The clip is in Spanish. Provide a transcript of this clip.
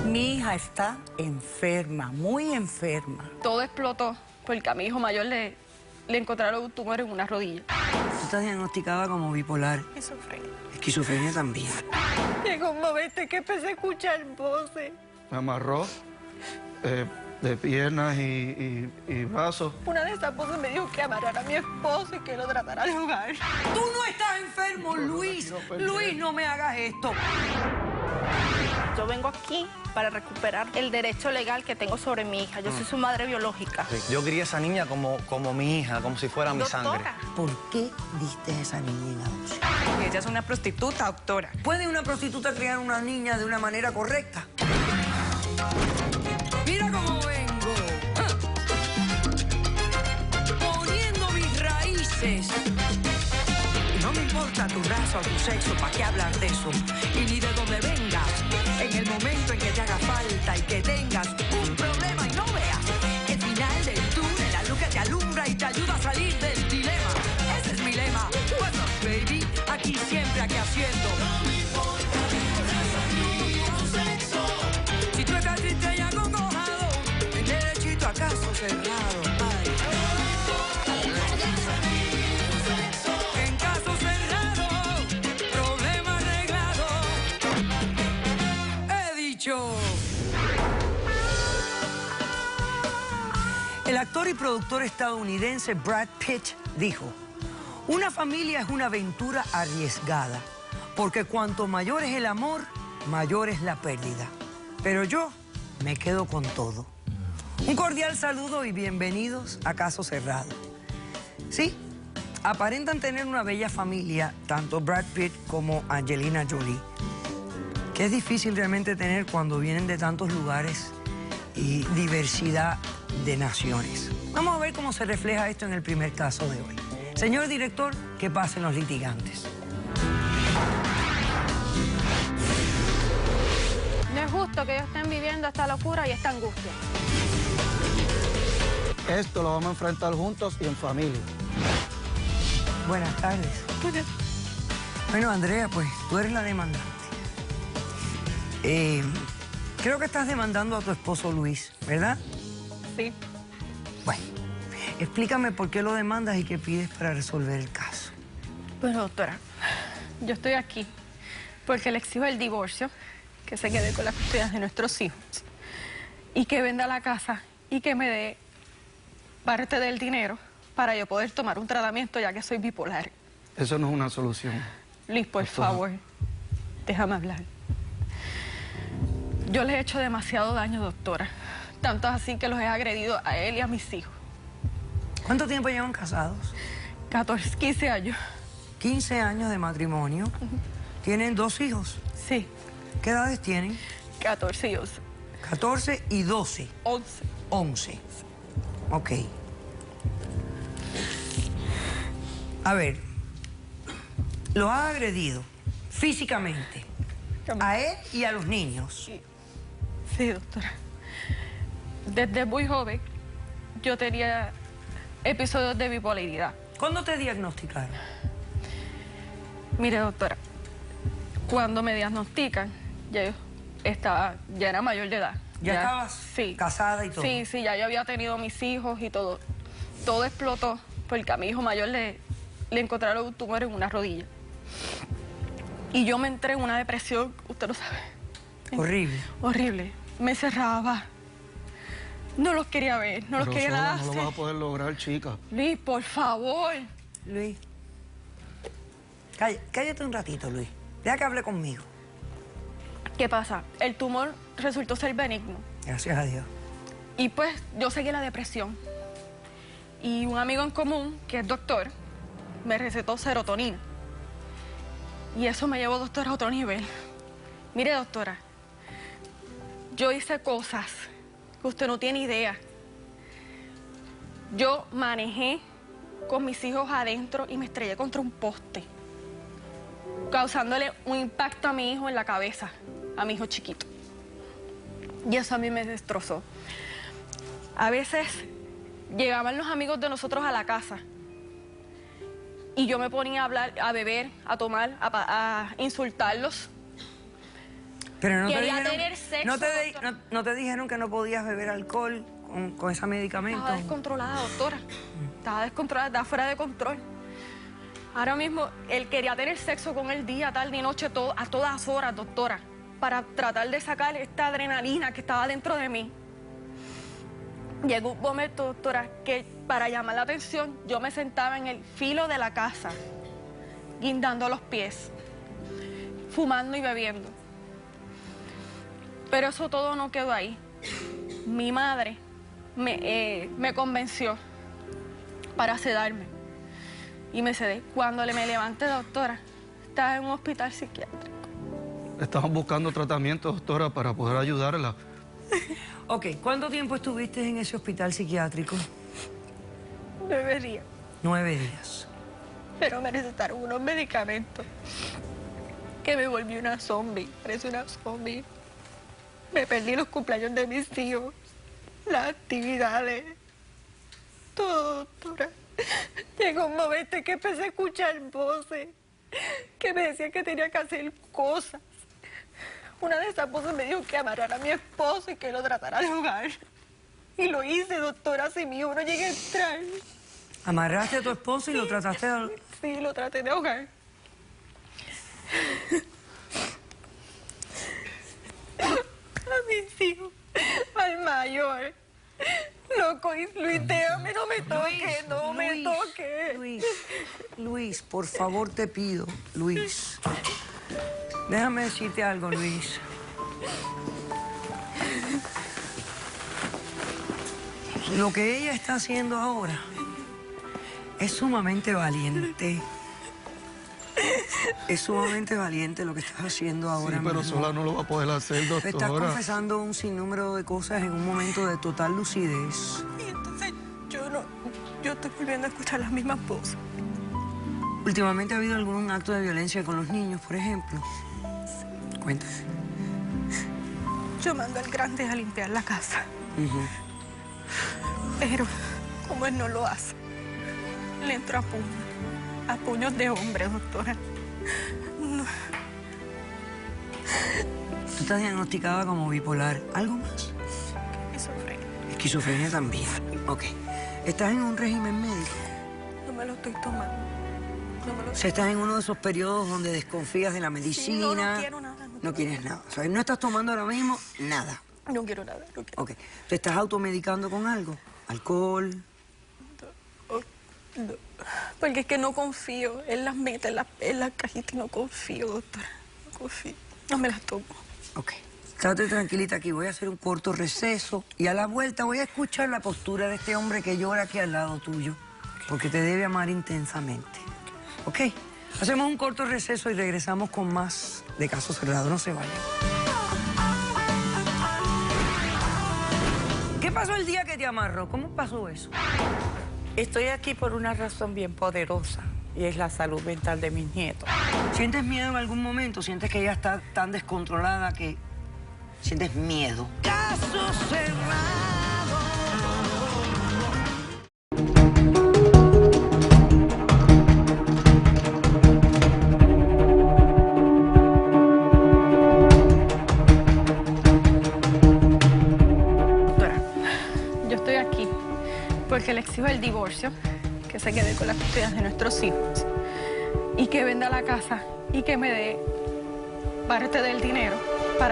Mi hija está enferma, muy enferma. Todo explotó porque a mi hijo mayor le encontraron un tumor en una rodilla. Tú estás diagnosticada como bipolar. Esquizofrenia. Esquizofrenia también. Llegó un momento en que empecé a escuchar voces. Me amarró de piernas y brazos. Una de esas voces me dijo que amarrara a mi esposo y que lo tratara de jugar. Tú no estás enfermo, Luis. Luis, no me hagas esto. Yo vengo aquí para recuperar el derecho legal que tengo sobre mi hija. Yo soy su madre biológica. Yo crié a esa niña como mi hija, como si fuera mi sangre. ¿Por qué diste a esa niña en adopción? Ella es una prostituta, doctora. ¿Puede una prostituta criar una niña de una manera correcta? Mira cómo vengo. Poniendo mis raíces. Y no me importa tu raza o tu sexo, ¿para qué hablar de eso? Y ni de dónde vengas. En el momento en que te haga falta y que tengas un problema y no veas el final del túnel, la luz que te alumbra y te ayuda a salir del dilema. Ese es mi lema. What's up, baby? Aquí siempre, aquí haciendo. No me importa tu sexo. Si tú estás triste y acongojado, el derechito a caso cerrado. Ay. En caso cerrado, problema arreglado. He dicho. El actor y productor estadounidense Brad Pitt dijo: una familia es una aventura arriesgada, porque cuanto mayor es el amor, mayor es la pérdida. Pero yo me quedo con todo. Un cordial saludo y bienvenidos a Caso Cerrado. Sí, aparentan tener una bella familia, tanto Brad Pitt como Angelina Jolie, que es difícil realmente tener cuando vienen de tantos lugares y diversidad de naciones. Vamos a ver cómo se refleja esto en el primer caso de hoy. Señor director, que pasen los litigantes. No es justo que ellos estén viviendo esta locura y esta angustia. Esto lo vamos a enfrentar juntos y en familia. Buenas tardes. Bueno, Andrea, pues tú eres la demandante. Creo que estás demandando a tu esposo Luis, ¿verdad? Sí. Bueno, explícame por qué lo demandas y qué pides para resolver el caso. Bueno, doctora, yo estoy aquí porque le exijo el divorcio, que se quede con las custodias de nuestros hijos y que venda la casa y que me dé parte del dinero para yo poder tomar un tratamiento ya que soy bipolar. Eso no es una solución. Liz, por favor, déjame hablar. Yo les he hecho demasiado daño, doctora. Tanto así que los he agredido a él y a mis hijos. ¿Cuánto tiempo llevan casados? 14, 15 años. 15 años de matrimonio. ¿Tienen 2 hijos? Sí, ¿Qué edades tienen? 14 y 11. 14 y 12. 11. 11. Ok. A ver, los ha agredido físicamente a él y a los niños. Sí, doctora. Desde muy joven yo tenía episodios de bipolaridad. ¿Cuándo te diagnosticaron? Mire, doctora, cuando me diagnostican, ya era mayor de edad. ¿Ya estabas casada y todo? Sí, ya yo había tenido mis hijos y todo. Todo explotó porque a mi hijo mayor le encontraron un tumor en una rodilla. Y yo me entré en una depresión, usted lo sabe. Horrible. Horrible. Me cerraba. No los quería ver, no los quería nada hacer. No lo vas a poder lograr, chica. Luis, por favor. Luis. Cállate un ratito, Luis. Deja que hable conmigo. ¿Qué pasa? El tumor resultó ser benigno. Gracias a Dios. Y pues yo seguí la depresión. Y un amigo en común, que es doctor, me recetó serotonina. Y eso me llevó, doctora, a otro nivel. Mire, doctora, yo hice cosas que usted no tiene idea. Yo manejé con mis hijos adentro y me estrellé contra un poste, causándole un impacto a mi hijo en la cabeza, a mi hijo chiquito. Y eso a mí me destrozó. A veces llegaban los amigos de nosotros a la casa y yo me ponía a hablar, a beber, a tomar, a insultarlos. Pero no Quería te dijeron, tener sexo, doctora. no te dijeron que no podías beber alcohol con ese medicamento. Estaba descontrolada, doctora. Estaba descontrolada, estaba fuera de control. Ahora mismo, él quería tener sexo con él día, tarde y noche, a todas horas, doctora, para tratar de sacar esta adrenalina que estaba dentro de mí. Llegó un momento, doctora, que para llamar la atención, yo me sentaba en el filo de la casa, guindando los pies, fumando y bebiendo. Pero eso todo no quedó ahí. Mi madre me convenció para sedarme. Y me sedé. Cuando me levanté, doctora, estaba en un hospital psiquiátrico. Estaban buscando tratamiento, doctora, para poder ayudarla. Ok, ¿cuánto tiempo estuviste en ese hospital psiquiátrico? 9 días. 9 días. Pero me recetaron unos medicamentos que me volví una zombie. Parece una zombie. Me perdí los cumpleaños de mis hijos, las actividades, todo, doctora. Llegó un momento en que empecé a escuchar voces que me decían que tenía que hacer cosas. Una de esas voces me dijo que amarrara a mi esposo y que lo tratara de ahogar. Y lo hice, doctora, así mío, no llegué a entrar. ¿Amarraste a tu esposo y lo trataste de... Sí, lo traté de ahogar. A mis hijos, al mayor. Loco, Luis, déjame, no me toques, no me toques. Luis, por favor te pido, Luis. Déjame decirte algo, Luis. Lo que ella está haciendo ahora es sumamente valiente. Es sumamente valiente lo que estás haciendo ahora. Sí, pero mismo. sola no lo va a poder hacer, Te estás doctora. confesando un sinnúmero de cosas en un momento de total lucidez. Y entonces yo estoy volviendo a escuchar las mismas voces. ¿Últimamente ha habido algún acto de violencia con los niños, por ejemplo? Cuéntame. Yo mando al grande a limpiar la casa. Ujú. Pero, como él no lo hace, le entro a puños de hombre, doctora. No. Tú estás diagnosticada como bipolar. ¿Algo más? Esquizofrenia. Esquizofrenia también. Ok. ¿Estás en un régimen médico? No me lo estoy tomando. No me lo O sea, estás en uno de esos periodos donde desconfías de la medicina. no quiero nada. No quieres nada. O sea, no estás tomando ahora mismo nada. No quiero nada, no quiero. Ok. ¿Te estás automedicando con algo? ¿Alcohol? No. Porque es que no confío. Él las mete en la cajita y no confío, doctora. No confío. No me las tomo. Ok. Estate tranquilita aquí. Voy a hacer un corto receso y a la vuelta voy a escuchar la postura de este hombre que llora aquí al lado tuyo. Porque te debe amar intensamente. ¿Ok? Hacemos un corto receso y regresamos con más de Caso Cerrado. No se vayan. ¿Qué pasó el día que te amarró? ¿Cómo pasó eso? Estoy aquí por una razón bien poderosa y es la salud mental de mis nietos. ¿Sientes miedo en algún momento? ¿Sientes que ella está tan descontrolada que sientes miedo? Caso Cerrado. Doctora, yo estoy aquí porque le exijo el divorcio, que se quede con las custodias de nuestros hijos y que venda la casa y que me dé parte del dinero